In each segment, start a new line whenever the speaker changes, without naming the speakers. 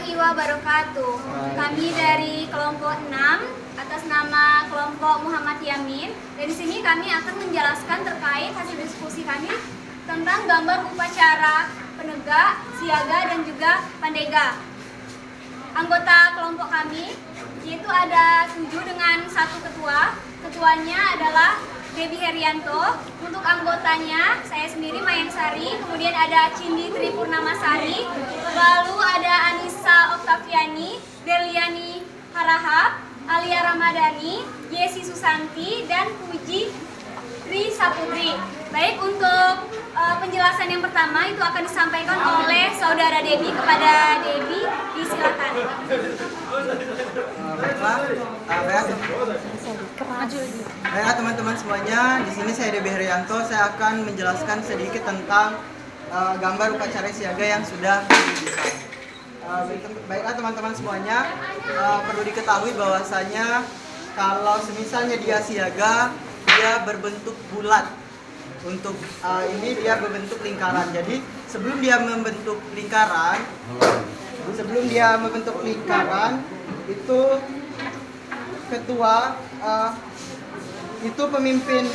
warahmatullahi wabarakatuh. Kami dari kelompok 6 atas nama kelompok Muhammad Yamin. Dan di sini kami akan menjelaskan terkait hasil diskusi kami tentang gambar upacara penegak, siaga, dan juga pandega. Anggota kelompok kami yaitu ada 7 dengan 1 ketua. Ketuanya adalah Debbie Herianto. Untuk anggotanya saya sendiri Mayang Sari, kemudian ada Cindi Tripurnamasari, lalu ada Anissa Oktaviani, Deliani Harahap, Alia Ramadhani, Yesi Susanti, dan Puji Tri Saputri. Baik, untuk penjelasan yang pertama itu akan disampaikan oleh saudara Debbie. Kepada Debbie, disilakan.
Baiklah teman-teman semuanya, di sini saya Debbie Herianto. Saya akan menjelaskan sedikit tentang gambar upacara siaga yang sudah didesain. Baiklah teman-teman semuanya, perlu diketahui bahwasanya kalau semisalnya dia siaga, dia berbentuk bulat. Untuk ini dia berbentuk lingkaran. Jadi sebelum dia membentuk lingkaran, itu ketua, itu pemimpin,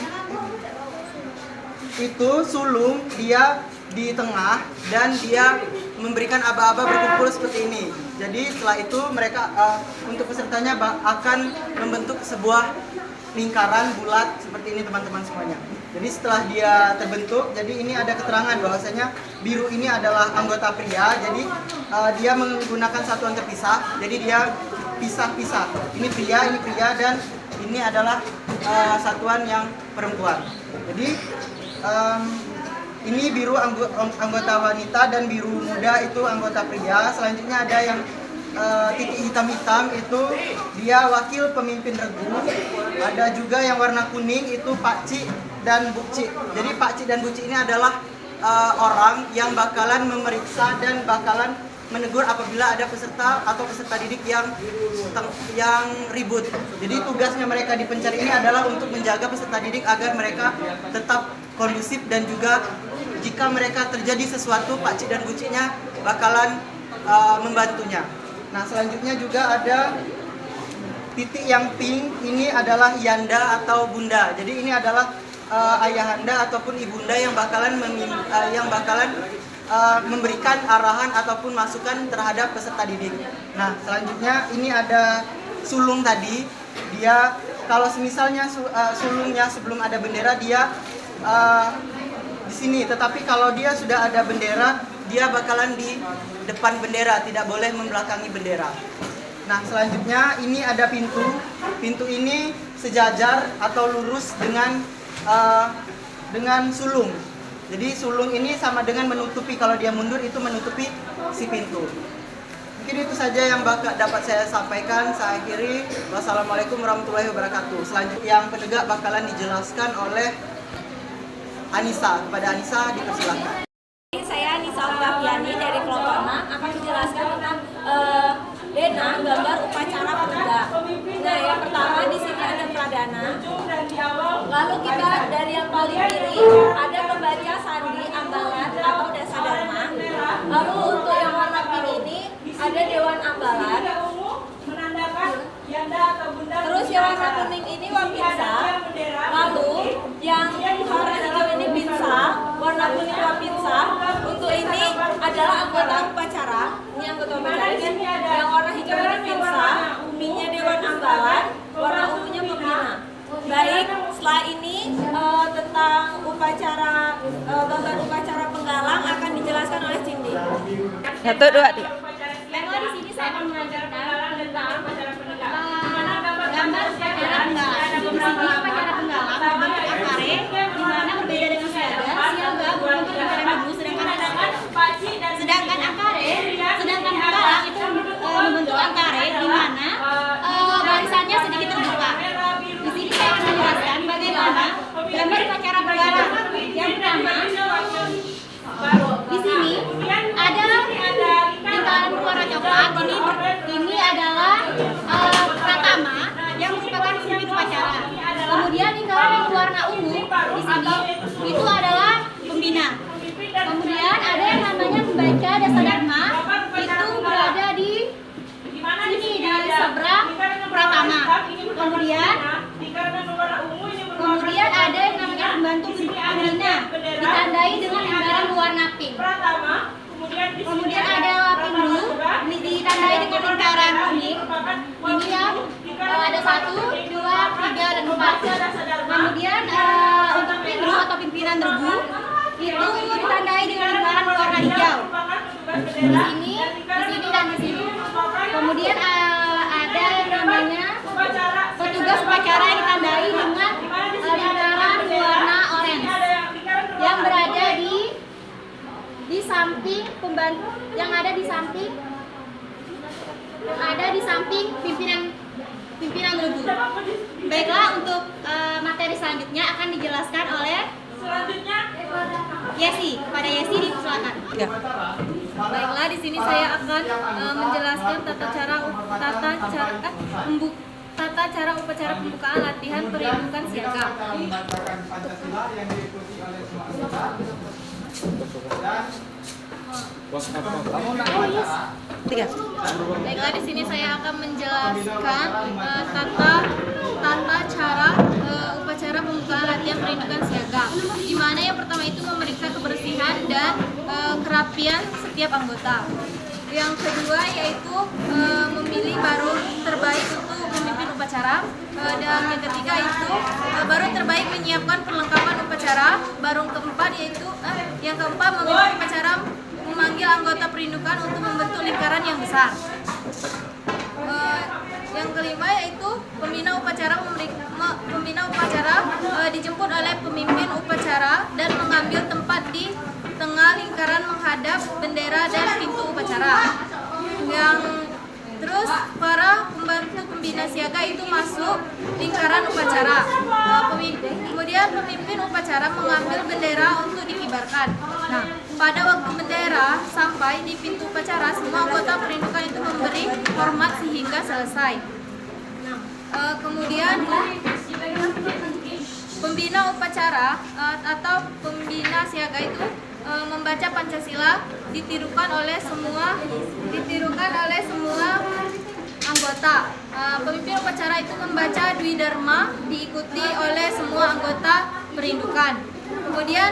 itu sulung dia di tengah dan dia memberikan aba-aba berkumpul seperti ini. Jadi setelah itu mereka untuk pesertanya akan membentuk sebuah lingkaran bulat seperti ini teman-teman semuanya. Jadi setelah dia terbentuk, jadi ini ada keterangan bahwasanya biru ini adalah anggota pria. Jadi dia menggunakan satuan terpisah. Jadi dia pisah-pisah. Ini pria dan ini adalah satuan yang perempuan. Jadi ini biru anggota wanita dan biru muda itu anggota pria. Selanjutnya ada yang titik hitam-hitam itu dia wakil pemimpin regu. Ada juga yang warna kuning itu Pakcik dan Bukcik. Jadi Pakcik dan Bukcik ini adalah orang yang bakalan memeriksa dan bakalan menegur apabila ada peserta atau peserta didik yang ribut. Jadi tugasnya mereka di Pencar ini adalah untuk menjaga peserta didik agar mereka tetap kondusif, dan juga jika mereka terjadi sesuatu, Pakcik dan Bukciknya bakalan membantunya. Nah, selanjutnya juga ada titik yang pink, ini adalah Yanda atau Bunda. Jadi ini adalah ayahanda ataupun ibunda yang bakalan memberikan arahan ataupun masukan terhadap peserta didik. Nah, selanjutnya ini ada sulung tadi. Dia kalau misalnya sulungnya sebelum ada bendera dia di sini, tetapi kalau dia sudah ada bendera dia bakalan di depan bendera, tidak boleh membelakangi bendera. Nah, selanjutnya ini ada pintu. Pintu ini sejajar atau lurus dengan sulung. Jadi sulung ini sama dengan menutupi, kalau dia mundur itu menutupi si pintu. Mungkin itu saja yang dapat saya sampaikan. Saya akhiri. Wassalamualaikum warahmatullahi wabarakatuh. Selanjutnya yang penegak bakalan dijelaskan oleh Anissa. Kepada Anissa dipersilakan.
Saya Anissa Oktaviani dari kelompok 6 akan menjelaskan tentang Dena gambar upacara penegak. Nah, yang pertama di sini ada pradana. Lalu kita dari yang paling kiri ada pembaca sandi ambalan atau dasa dharma. Lalu untuk yang warna pink ini ada dewan ambalan. Terus yang warna kuning ini wapinsa. Lalu yang warna hijau ini pinsa, warna kuning wapinsa. Untuk ini adalah anggota upacara. Ini anggota upacara. Yang warna hijau ini pinsa, pinknya dewan ambalan, warna ungunya pembina. Baik, setelah ini tentang upacara gambar upacara penggalang akan dijelaskan oleh Cindi.
1, 2, 3.
Memang di sini saya akan mengajarkan tentang gambar upacara penggalang. Di sini upacara penggalang berbentuk akare, di mana berbeda dengan siaga. Siaga berbentuk lingkaran madu, sedangkan penggalang itu membentuk akare, di mana barisannya sedikit terbuka. Di sini saya akan menjelaskan bagaimana gambar upacara penggalang. Yang pertama, di sini ada lingkaran berwarna coklat. Ini adalah pratama yang merupakan pemimpin upacara. Kemudian ada yang namanya pembantu pembina, ditandai dengan lingkaran berwarna pink. Kemudian ada pindu, ditandai dengan lingkaran kuning. Ini yang ada 1, 2, 3, dan 4. Kemudian untuk pindu atau pimpinan regu itu ditandai dengan lingkaran berwarna hijau. Di sini, dan di sini. Kemudian ada yang namanya petugas upacara yang ditandai dengan lingkaran warna orange yang berada di samping pembantu, yang ada di samping pimpinan regu. Baiklah, untuk materi selanjutnya akan dijelaskan oleh Yesi. Kepada Yesi dipersilakan.
Ya.
Baiklah, di sini saya akan menjelaskan tata cara upacara pembukaan latihan perindukan siaga.
Tiga.
Baiklah, di sini saya akan menjelaskan tata cara upacara pembukaan latihan perindukan siaga. Di mana yang pertama itu memeriksa kebersihan dan kerapian setiap anggota. Yang kedua yaitu memilih barung terbaik untuk memimpin upacara. Dan yang ketiga itu barung terbaik menyiapkan perlengkapan upacara. Barung keempat yaitu yang keempat memimpin upacara, memanggil anggota perindukan untuk membentuk lingkaran yang besar. Yang kelima yaitu pembina upacara dijemput oleh pemimpin upacara dan mengambil tempat di tengah lingkaran menghadap bendera dan pintu upacara. Terus para pembantu pembina siaga itu masuk lingkaran upacara. Kemudian pemimpin upacara mengambil bendera untuk dikibarkan. Nah, pada waktu bendera sampai di pintu upacara, semua anggota perindukan itu memberi hormat sehingga selesai. Kemudian pembina upacara atau pembina siaga itu membaca Pancasila ditirukan oleh semua anggota. Pemimpin upacara itu membaca Dwi Dharma diikuti oleh semua anggota perindukan. Kemudian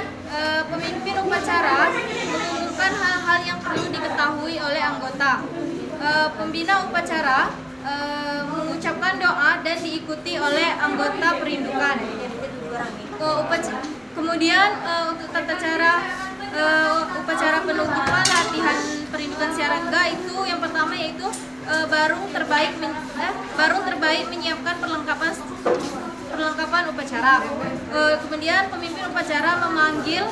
pemimpin upacara mengumumkan hal-hal yang perlu diketahui oleh anggota. Pembina upacara mengucapkan doa dan diikuti oleh anggota perindukan. Kemudian untuk tata cara upacara penutupan latihan perindukan siaga itu yang pertama yaitu barung terbaik menyiapkan perlengkapan upacara. Kemudian pemimpin upacara memanggil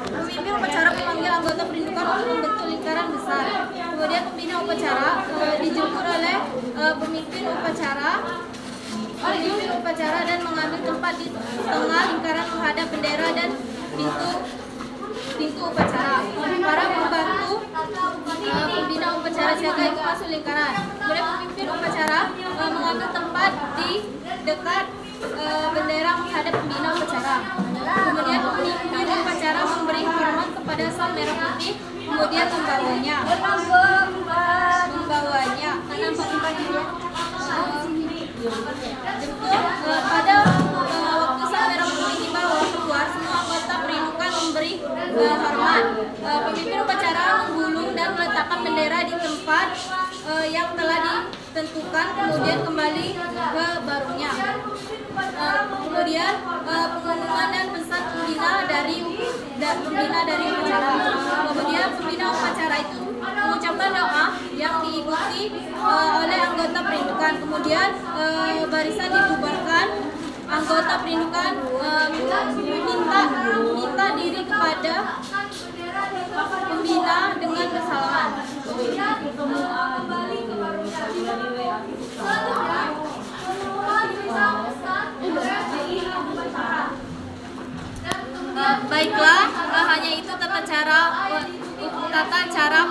pemimpin upacara memanggil anggota perindukan untuk membentuk lingkaran besar. Kemudian pembina upacara dijemput oleh pemimpin upacara dan mengambil tempat di tengah lingkaran menghadap bendera dan pintu upacara. Para pembantu pembina upacara siaga itu masuk lingkaran. Kemudian pemimpin upacara mengambil tempat di dekat bendera menghadap pembina upacara. Kemudian pemimpin upacara memberi hormat kepada sang merah putih, kemudian membawanya. Pada waktu sang merah putih dibawa keluar, semua anggota perindukan memberi hormat. Pemimpin upacara menggulung dan meletakkan bendera di tempat yang telah ditentukan, kemudian kembali ke barungnya. Kemudian pengumuman dan pesan pembina dari upacara. Kemudian pembina upacara itu mengucapkan doa yang diikuti oleh anggota perindukan. Kemudian barisan dibubarkan. Anggota perindukan minta diri kepada pembina dengan kesalahan. Baiklah, hanya itu tata cara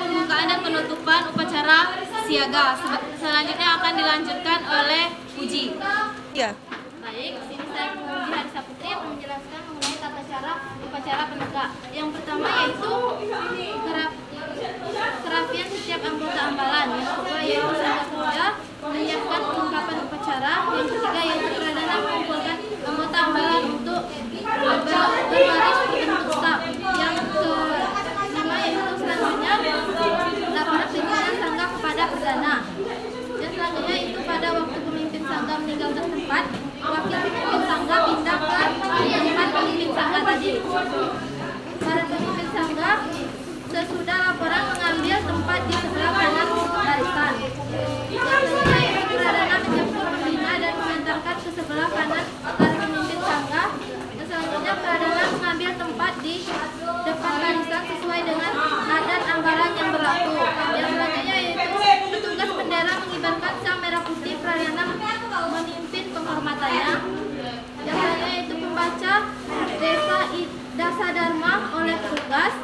pembukaan dan penutupan upacara siaga. Selanjutnya akan dilanjutkan oleh Uji.
Ya.
Baik, sini saya Uji Harisa Putri akan menjelaskan mengenai tata cara upacara penegak. Yang pertama yaitu
dasa dharma oleh petugas.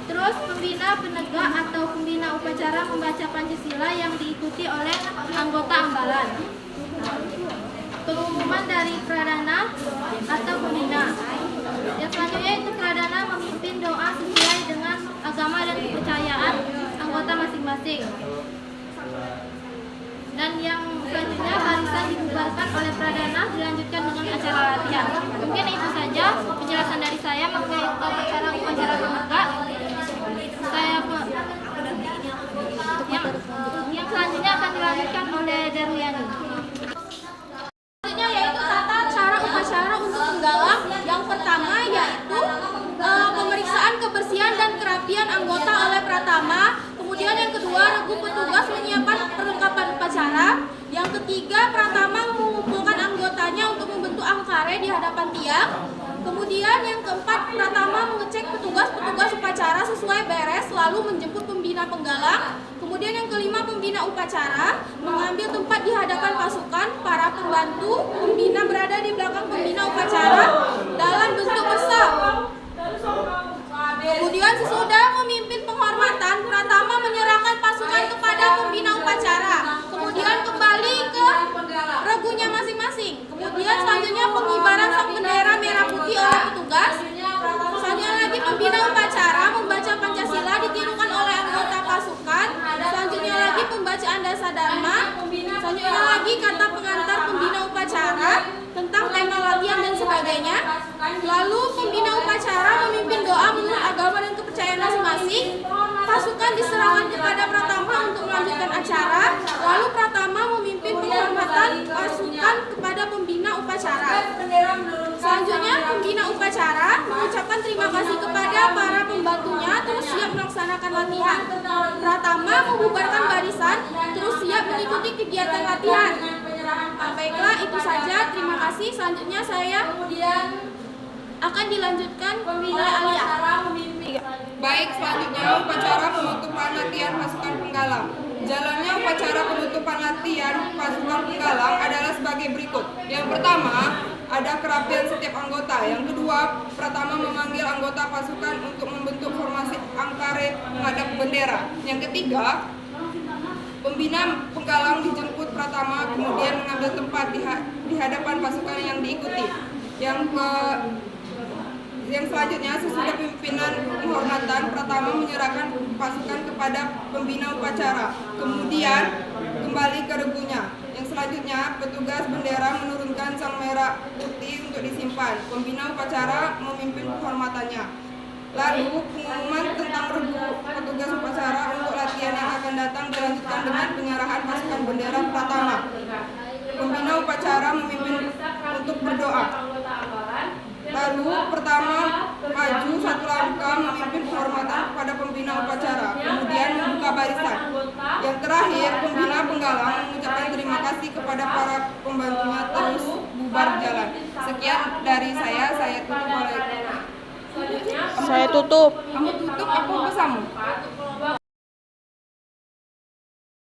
Terus pembina penegak atau pembina upacara membaca Pancasila yang diikuti oleh anggota ambalan. Pengumuman dari pradana atau pembina. Yang selanjutnya itu pradana memimpin doa sesuai dengan agama dan kepercayaan anggota masing-masing. Dan yang selanjutnya barisan dibubarkan oleh pradana dilanjutkan dengan acara latihan. Mungkin itu saja penjelasan dari saya mengenai upacara penegak. Yang selanjutnya akan dilanjutkan oleh Daruyani.
Selanjutnya yaitu tata cara upacara untuk penggalang. Yang pertama yaitu pemeriksaan kebersihan dan kerapian anggota oleh pratama. Kemudian yang kedua, regu petugas menyiapkan perlengkapan upacara. Yang ketiga, pratama mengumpulkan anggotanya untuk membentuk angkare di hadapan tiang. Kemudian yang keempat, pratama mengecek petugas-petugas upacara sesuai beres lalu menjemput pembina penggalang. Kemudian yang kelima, pembina upacara mengambil tempat di hadapan pasukan. Para pembantu pembina berada di belakang pembina upacara dalam bentuk bersam. Kemudian sesudah memimpin penghormatan, pratama menyerahkan pasukan kepada pembina upacara. Kemudian kembali ke regunya masing-masing. Kemudian selanjutnya pengibaran sang bendera merah putih oleh petugas. Selanjutnya lagi pembina upacara membaca Pancasila ditirukan oleh anggota pasukan. Selanjutnya lagi pembacaan dasa dharma. Selanjutnya lagi kata pengantar pembina upacara tentang tema latihan dan sebagainya. Lalu pembina upacara memimpin doa menurut agama dan kepercayaan masing-masing. Pasukan diserahkan kepada pratama untuk melanjutkan acara. Lalu pratama memimpin penghormatan pasukan kepada pembina upacara. Selanjutnya pembina upacara mengucapkan terima kasih kepada para pembantunya terus siap melaksanakan latihan. Pratama membubarkan barisan terus siap mengikuti kegiatan latihan. Baiklah, itu saja. Terima kasih. Selanjutnya saya akan dilanjutkan oleh Alia.
Baik, selanjutnya upacara penutupan latihan pasukan penggalang. Jalannya upacara penutupan latihan pasukan penggalang adalah sebagai berikut. Yang pertama, ada kerapian setiap anggota. Yang kedua, pratama memanggil anggota pasukan untuk membentuk formasi angkare menghadap bendera. Yang ketiga, pembina penggalang dijemput pratama kemudian mengambil tempat di hadapan pasukan yang diikuti. Yang selanjutnya, sesudah pimpinan penghormatan, pratama menyerahkan pasukan kepada pembina upacara. Kemudian kembali ke regunya. Yang selanjutnya, petugas bendera menurunkan sang merah putih untuk disimpan. Pembina upacara memimpin penghormatannya. Lalu pengumuman tentang regu petugas upacara untuk latihan yang akan datang dilanjutkan dengan penyerahan pasukan bendera pratama. Pembina upacara memimpin untuk berdoa. Lalu pertama maju satu langkah memimpin penghormatan kepada pembina upacara, kemudian membuka barisan. Yang terakhir, pembina penggalang mengucapkan terima kasih kepada para pembantunya terus bubar jalan. Sekian dari saya tutup oleh.
Saya tutup.
Kamu tutup, aku bersama.